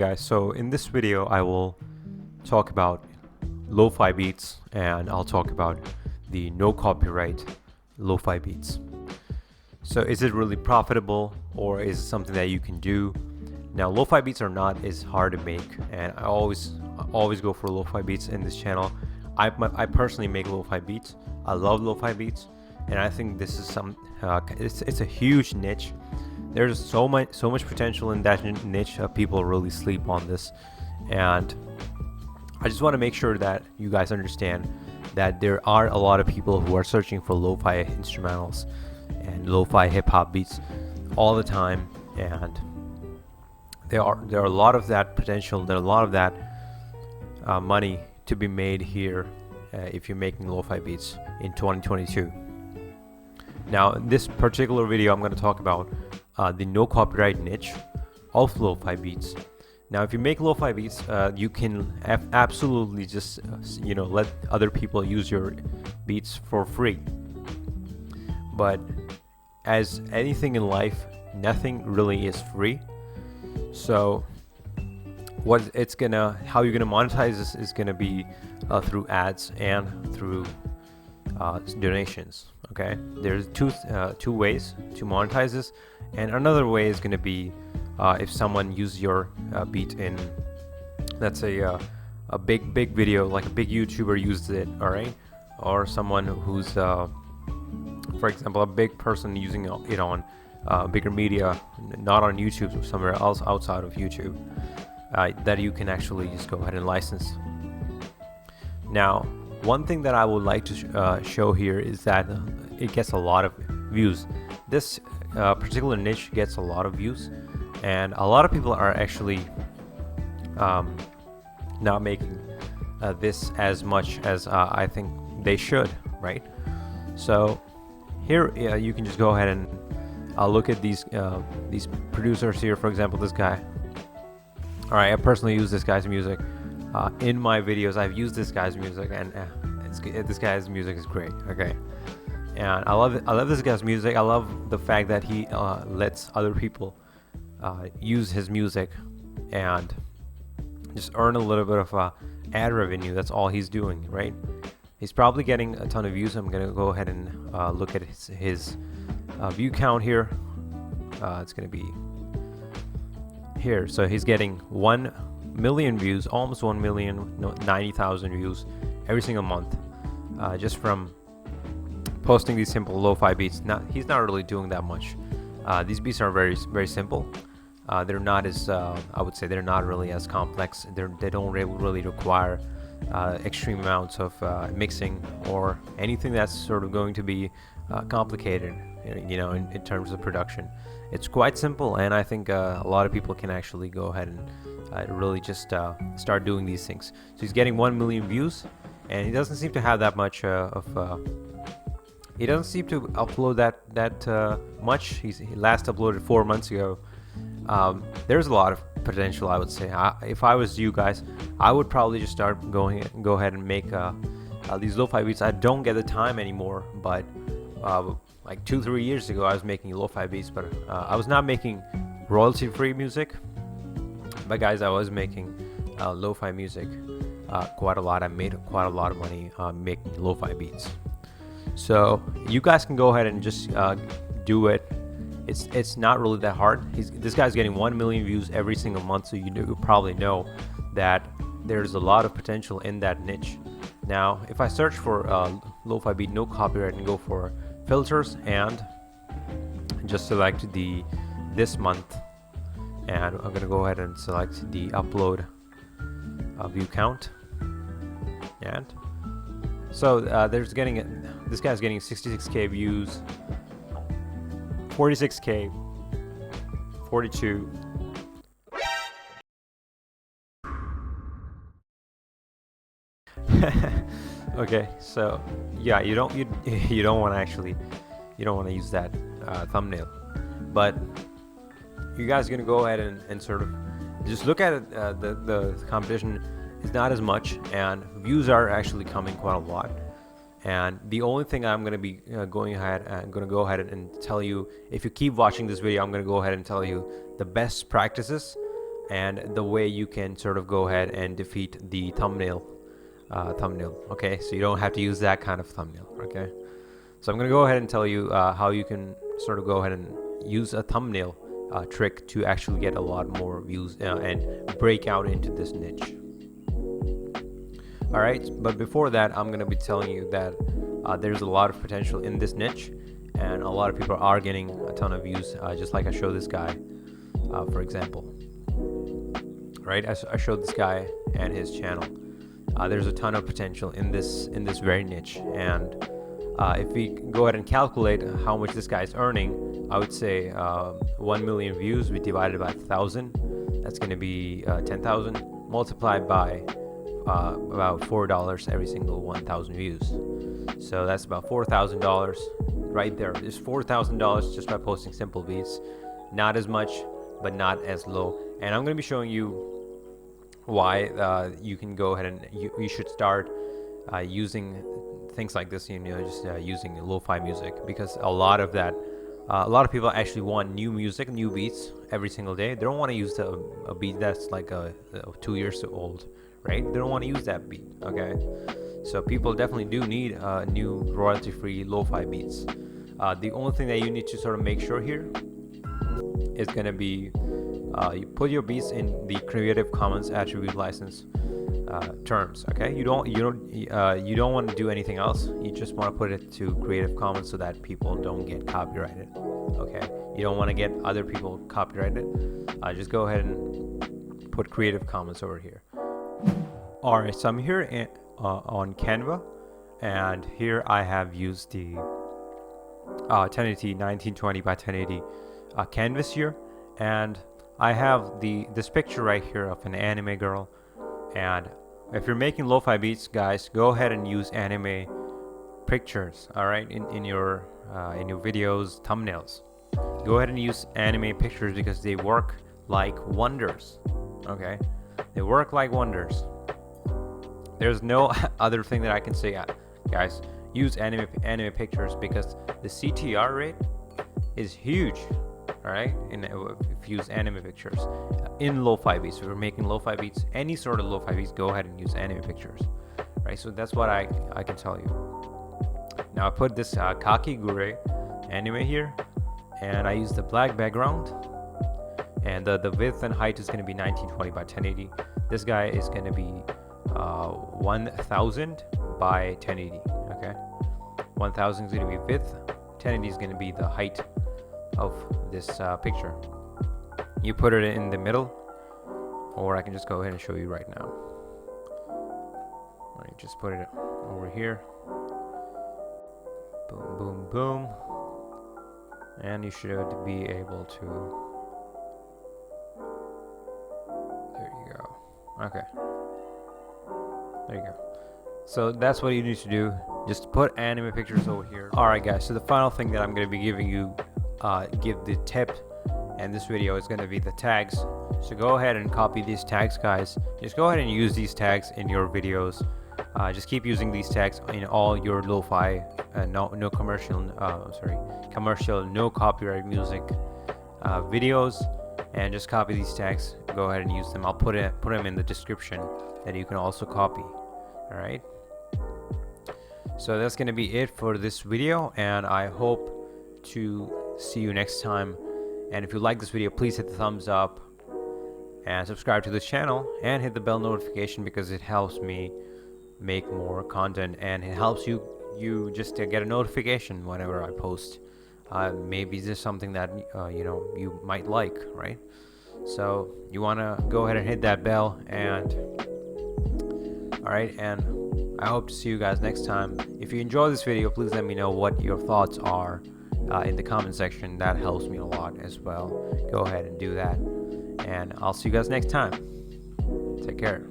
Guys, so in this video I will talk about lo-fi beats, and I'll talk about the no copyright lo-fi beats. So is it really profitable, or is it something that you can do? Now, lo-fi beats are not as hard to make, and I always go for lo-fi beats in this channel. I personally make lo-fi beats. I love lo-fi beats, and I think this is it's a huge niche. There's so much potential in that niche. People really sleep on this, and I just want to make sure that you guys understand that there are a lot of people who are searching for lo-fi instrumentals and lo-fi hip-hop beats all the time, and there are a lot of that potential. There are a lot of that money to be made here if you're making lo-fi beats in 2022. Now, in this particular video, I'm going to talk about the no copyright niche of lo-fi beats. Now, if you make lo-fi beats, you can absolutely just let other people use your beats for free. But as anything in life, nothing really is free. So how you're gonna monetize this is gonna be through ads and through donations. Okay, there's two ways to monetize this, and another way is going to be if someone uses your beat in, let's say, a big video, like a big YouTuber uses it, all right, or someone who's for example, a big person using it on bigger media, not on YouTube or somewhere else outside of YouTube, that you can actually just go ahead and license. Now, one thing that I would like to show here is that it gets a lot of views. This particular niche gets a lot of views, and a lot of people are actually not making this as much as I think they should, right? So here you can just go ahead and look at these producers here. For example, this guy. All right, I personally use this guy's music. In my videos, I've used this guy's music, and this guy's music is great. Okay, and I love this guy's music. I love the fact that he lets other people use his music and just earn a little bit of ad revenue. That's all he's doing, right? He's probably getting a ton of views. I'm gonna go ahead and look at his view count here. It's gonna be here. So he's getting 1 million views, almost 1,090,000 views every single month, just from posting these simple lo-fi beats. He's not really doing that much. These beats are very simple. They're not as I would say they're not really as complex. They don't really require extreme amounts of mixing or anything that's sort of going to be complicated, in terms of production. It's quite simple, and I think a lot of people can actually go ahead and really just start doing these things. So he's getting 1 million views, and he doesn't seem to have that much he doesn't seem to upload that much. He last uploaded 4 months ago. There's a lot of potential, I would say. If I was you guys, I would probably just go ahead and make these lo-fi beats. I don't get the time anymore, but like 2-3 years ago, I was making lo-fi beats, but I was not making royalty-free music. But guys, I was making lo-fi music quite a lot. I made quite a lot of money making lo-fi beats. So you guys can go ahead and just do it. It's not really that hard. This guy's getting 1 million views every single month, so you probably know that there's a lot of potential in that niche. Now, if I search for lo-fi beat no copyright and go for filters and just select this month, and I'm gonna go ahead and select the upload view count, and so this guy's getting 66k views, 46k, 42. Okay, so yeah, you don't want to use that thumbnail, but you guys are gonna go ahead and sort of just look at it. The competition is not as much, and views are actually coming quite a lot. And the only thing I'm going to be go ahead and tell you, if you keep watching this video, I'm going to go ahead and tell you the best practices and the way you can sort of go ahead and defeat the thumbnail. Okay, so you don't have to use that kind of thumbnail. Okay, so I'm gonna go ahead and tell you how you can sort of go ahead and use a thumbnail trick to actually get a lot more views and break out into this niche. All right, but before that, I'm gonna be telling you that there's a lot of potential in this niche, and a lot of people are getting a ton of views, just like I showed this guy, for example. Right, I showed this guy and his channel. There's a ton of potential in this very niche, and if we go ahead and calculate how much this guy is earning, I would say 1 million views we divided by 1,000, that's going to be 10,000 multiplied by about $4 every single 1,000 views. So that's about $4,000 right there. There's $4,000 just by posting simple beats. Not as much, but not as low. And I'm going to be showing you why you can go ahead and you should start using things like this, just using lo-fi music, because a lot of people actually want new music, new beats every single day. They don't want to use a beat that's like 2 years old, right? They don't want to use that beat. Okay, so people definitely do need new royalty-free lo-fi beats. The only thing that you need to sort of make sure here is going to be you put your beats in the Creative Commons attribute license terms. Okay, you don't want to do anything else. You just want to put it to Creative Commons so that people don't get copyrighted. Okay, you don't want to get other people copyrighted. Just go ahead and put Creative Commons over here. All right, so I'm here on Canva, and here I have used the 1080 1920 by 1080 canvas here, and I have this picture right here of an anime girl. And if you're making lo-fi beats, guys, go ahead and use anime pictures. All right, in your videos, thumbnails, go ahead and use anime pictures because they work like wonders. Okay, they work like wonders. There's no other thing that I can say, guys. Use anime pictures because the CTR rate is huge. All right, and if you use anime pictures in lo-fi beats, if you're making lo-fi beats, any sort of lo-fi beats, go ahead and use anime pictures, right? So that's what I can tell you. Now I put this Kakigure anime here, and I use the black background, and the width and height is going to be 1920 by 1080. This guy is going to be 1000 by 1080. Okay, 1000 is going to be width, 1080 is going to be the height of this picture. You put it in the middle, or I can just go ahead and show you right now. All right, just put it over here. Boom, boom, boom, and you should be able to. There you go. Okay. There you go. So that's what you need to do. Just put anime pictures over here. All right, guys. So the final thing that I'm going to be giving you. Give the tip, and this video is going to be the tags. So go ahead and copy these tags, guys. Just go ahead and use these tags in your videos. Just keep using these tags in all your lo-fi, no commercial, no copyright music videos, and just copy these tags. Go ahead and use them. I'll put them in the description that you can also copy. All right. So that's going to be it for this video, and I hope to see you next time. And if you like this video, please hit the thumbs up and subscribe to this channel and hit the bell notification, because it helps me make more content, and it helps you just to get a notification whenever I post. Maybe this is something that you might like, right? So you want to go ahead and hit that bell. And all right, and I hope to see you guys next time. If you enjoy this video, please let me know what your thoughts are in the comment section. That helps me a lot as well. Go ahead and do that, and I'll see you guys next time. Take care.